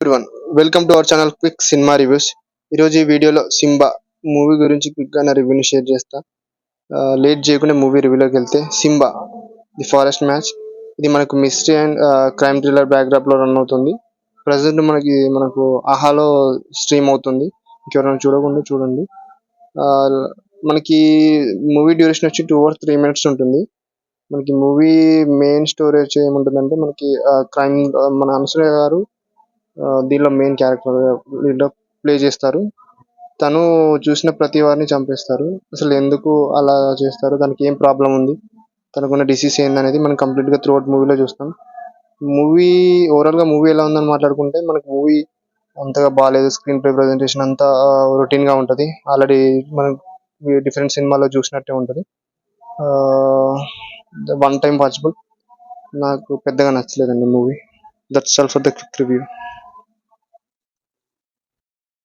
Everyone, welcome to our channel quick cinema reviews. ఈరోజు ఈ వీడియోలో సింబా మూవీ గురించి క్విక్గా నా రివ్యూని షేర్ చేస్తా. లేట్ చేయకుండా మూవీ రివ్యూలోకి వెళ్తే, సింబా ది ఫారెస్ట్ మ్యాచ్ ఇది మనకు మిస్టరీ అండ్ క్రైమ్ థ్రిల్లర్ బ్యాక్డ్రాప్లో రన్ అవుతుంది. ప్రజెంట్ మనకు ఆహాలో స్ట్రీమ్ అవుతుంది. ఇంకెవరైనా చూడకుండా చూడండి. ఆ, మనకి మూవీ డ్యూరేషన్ వచ్చి 2 or 3 minutes ఉంటుంది. మనకి మూవీ మెయిన్ స్టోరీ వచ్చి ఏముంటుందంటే, మనకి క్రైమ్ మన అనసూయ గారు దీనిలో మెయిన్ క్యారెక్టర్ దీంట్లో ప్లే చేస్తారు. తను చూసిన ప్రతి వారిని చంపేస్తారు. అసలు ఎందుకు అలా చేస్తారు, దానికి ఏం ప్రాబ్లం ఉంది, తనకున్న డిసీజ్ ఏందనేది మనం కంప్లీట్గా త్రూ అవుట్ మూవీలో చూస్తాం. మూవీ ఓవరాల్గా మూవీ ఎలా ఉందని మాట్లాడుకుంటే, మనకు మూవీ అంతగా బాగాలేదు. స్క్రీన్ ప్లే ప్రజెంటేషన్ అంతా రొటీన్గా ఉంటుంది. ఆల్రెడీ మనం డిఫరెంట్ సినిమాలో చూసినట్టే ఉంటుంది. One time watchable. నాకు పెద్దగా నచ్చలేదండి movie. That's all for the quick review.